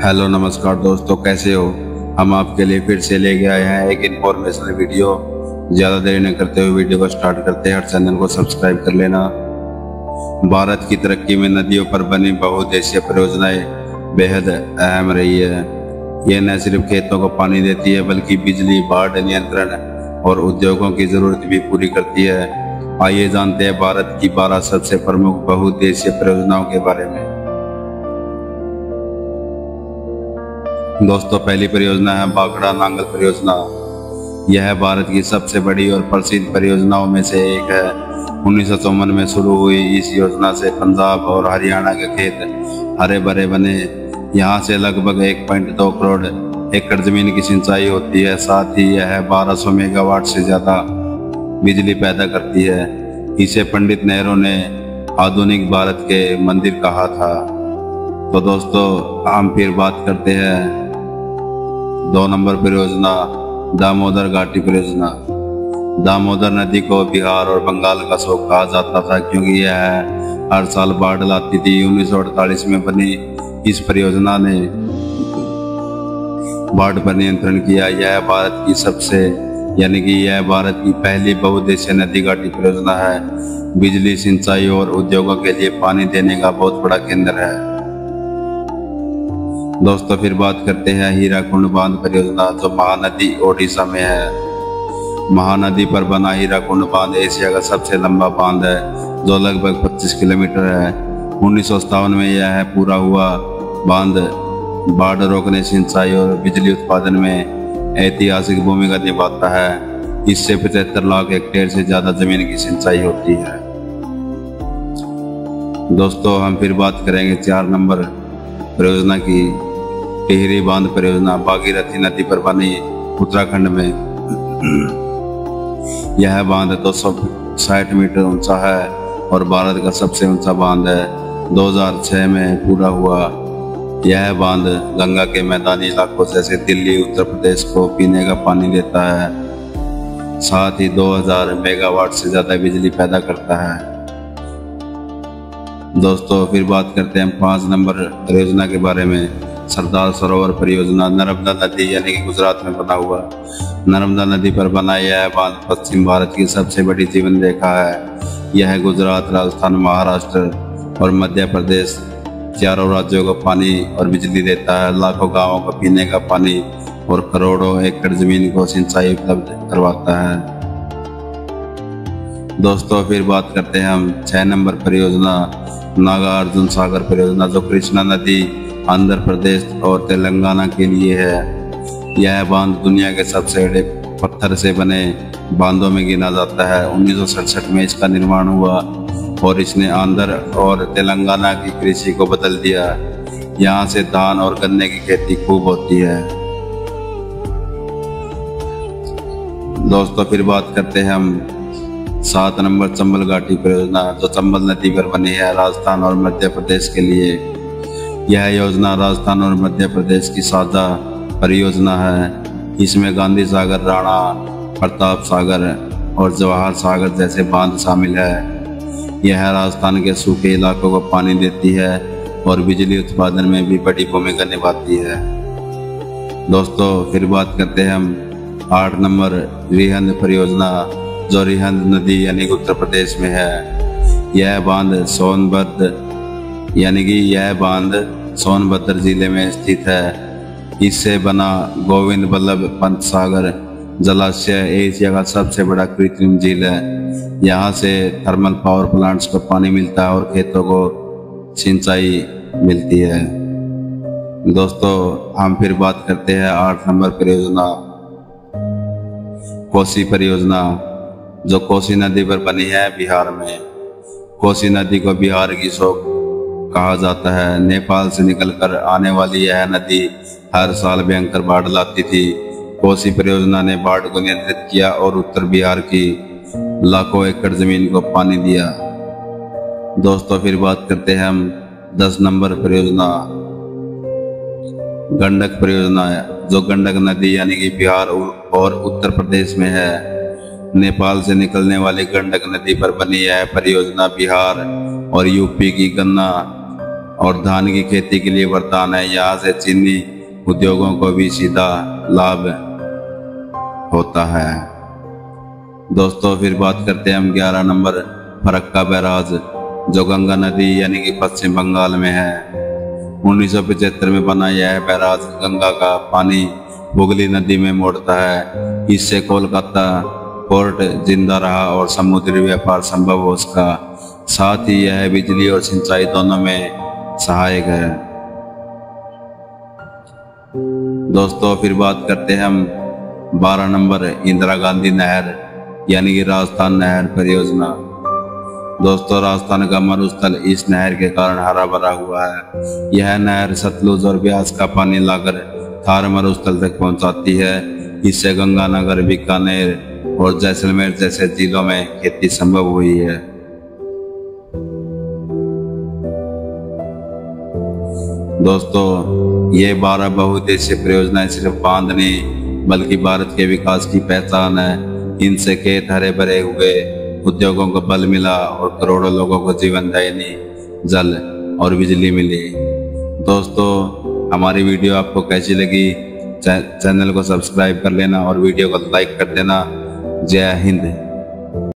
Hello नमस्कार दोस्तों, कैसे हो। हम आपके लिए फिर से लेके आए हैं एक इन्फॉर्मेशनल वीडियो। ज़्यादा देरी न करते हुए वीडियो को स्टार्ट करते हैं और चैनल को सब्सक्राइब कर लेना। भारत की तरक्की में नदियों पर बनी बहुउद्देशीय परियोजनाएं बेहद अहम रही है। यह न सिर्फ खेतों को पानी देती है बल्कि बिजली, बाढ़ नियंत्रण और उद्योगों की जरूरत भी पूरी करती है। आइए जानते हैं भारत की 12 सबसे प्रमुख बहुउद्देशीय परियोजनाओं के बारे में। दोस्तों, पहली परियोजना है भाखड़ा नांगल परियोजना। यह भारत की सबसे बड़ी और प्रसिद्ध परियोजनाओं में से एक है। 1954 में शुरू हुई इस योजना से पंजाब और हरियाणा के खेत हरे भरे बने। यहाँ से लगभग 1.2 करोड़ एकड़ जमीन की सिंचाई होती है। साथ ही यह 1200 मेगावाट से ज्यादा बिजली पैदा करती है। इसे पंडित नेहरू ने आधुनिक भारत के मंदिर कहा था। तो दोस्तों, हम फिर बात करते हैं 2 नंबर परियोजना, दामोदर घाटी परियोजना। दामोदर नदी को बिहार और बंगाल का शोक कहा जाता था क्योंकि यह हर साल बाढ़ लाती थी। 1948 में बनी इस परियोजना ने बाढ़ पर नियंत्रण किया। यह भारत की पहली बहुउद्देशीय नदी घाटी परियोजना है। बिजली, सिंचाई और उद्योगों के लिए पानी देने का बहुत बड़ा केंद्र है। दोस्तों, फिर बात करते हैं हीराकुंड बांध परियोजना, जो महानदी ओडिशा में है। महानदी पर बना हीराकुंड बांध एशिया का सबसे लंबा बांध है, जो लगभग 25 किलोमीटर है। 1957 में यह पूरा हुआ। बांध बाढ़ रोकने, सिंचाई और बिजली उत्पादन में ऐतिहासिक भूमिका निभाता है। इससे 75 लाख हेक्टेयर से ज्यादा जमीन की सिंचाई होती है। दोस्तों, हम फिर बात करेंगे 4 नंबर परियोजना की, टिहरी बांध परियोजना। भागीरथी नदी पर बनी उत्तराखंड में यह बांध 260 मीटर ऊंचा है और भारत का सबसे ऊंचा बांध है। 2006 में पूरा हुआ। यह बांध गंगा के मैदानी इलाकों जैसे दिल्ली, उत्तर प्रदेश को पीने का पानी देता है। साथ ही 2000 मेगावाट से ज्यादा बिजली पैदा करता है। दोस्तों, फिर बात करते हैं 5 नंबर परियोजना के बारे में, सरदार सरोवर परियोजना। नर्मदा नदी यानी कि गुजरात में बना हुआ नर्मदा नदी पर बना यह बांध पश्चिम भारत की सबसे बड़ी जीवन रेखा है। यह गुजरात, राजस्थान, महाराष्ट्र और मध्य प्रदेश चारों राज्यों को पानी और बिजली देता है। लाखों गांवों को पीने का पानी और करोड़ों एकड़ जमीन को सिंचाई उपलब्ध करवाता है। दोस्तों, फिर बात करते हैं हम 6 नंबर परियोजना, नागार्जुन सागर परियोजना, जो कृष्णा नदी आंध्र प्रदेश और तेलंगाना के लिए है। यह बांध दुनिया के सबसे बड़े पत्थर से बने बांधों में गिना जाता है। 1967 में इसका निर्माण हुआ और इसने आंध्र और तेलंगाना की कृषि को बदल दिया। यहाँ से धान और गन्ने की खेती खूब होती है। दोस्तों, फिर बात करते हैं हम 7 नंबर चंबल घाटी परियोजना, जो चंबल नदी पर बनी है, राजस्थान और मध्य प्रदेश के लिए। यह योजना राजस्थान और मध्य प्रदेश की साझा परियोजना है। इसमें गांधी सागर, राणा प्रताप सागर और जवाहर सागर जैसे बांध शामिल है। यह राजस्थान के सूखे इलाकों को पानी देती है और बिजली उत्पादन में भी बड़ी भूमिका निभाती है। दोस्तों, फिर बात करते हैं हम 8 नंबर रिहंद परियोजना, जो रिहंद नदी यानी उत्तर प्रदेश में है। यह बांध सोनभद्र जिले में स्थित है। इससे बना गोविंद बल्लभ पंत सागर जलाशय एशिया का सबसे बड़ा कृत्रिम झील है। यहाँ से थर्मल पावर प्लांट्स को पानी मिलता है और खेतों को सिंचाई मिलती है। दोस्तों, हम फिर बात करते हैं 8 नंबर परियोजना, कोसी परियोजना, जो कोसी नदी पर बनी है बिहार में। कोसी नदी को बिहार की शोक कहा जाता है। नेपाल से निकलकर आने वाली यह नदी हर साल भयंकर बाढ़ लाती थी। कोसी परियोजना ने बाढ़ को नियंत्रित किया और उत्तर बिहार की लाखों एकड़ जमीन को पानी दिया। दोस्तों, फिर बात करते हैं हम 10 नंबर परियोजना, गंडक परियोजना, जो गंडक नदी यानी कि बिहार और उत्तर प्रदेश में है। नेपाल से निकलने वाली गंडक नदी पर बनी यह परियोजना बिहार और यूपी की गन्ना और धान की खेती के लिए वरदान है। यहाँ से चीनी उद्योगों को भी सीधा लाभ होता है। दोस्तों फिर बात करते हैं हम 11 नंबर फरक्का बैराज, जो गंगा नदी यानी कि पश्चिम बंगाल में है। 1975 में बना यह बैराज गंगा का पानी हुगली नदी में मोड़ता है। इससे कोलकाता पोर्ट जिंदा रहा और समुद्री व्यापार संभव हो सका। साथ ही यह बिजली और सिंचाई दोनों में सहायक है। दोस्तों फिर बात करते हैं हम 12 नंबर इंदिरा गांधी नहर यानी कि राजस्थान नहर परियोजना। दोस्तों राजस्थान का मरुस्थल इस नहर के कारण हरा भरा हुआ है। यह नहर सतलुज और ब्यास का पानी लाकर थार मरुस्थल तक पहुंचाती है। इससे गंगानगर, बीकानेर और जैसलमेर जैसे जिलों में खेती संभव हुई है। दोस्तों ये 12 बहुउद्देशीय परियोजनाएं सिर्फ बांध नहीं बल्कि भारत के विकास की पहचान है। इनसे खेत हरे भरे हुए, उद्योगों को बल मिला और करोड़ों लोगों को जीवनदायिनी जल और बिजली मिली। दोस्तों हमारी वीडियो आपको कैसी लगी, चैनल को सब्सक्राइब कर लेना और वीडियो को लाइक कर देना। जय हिंद।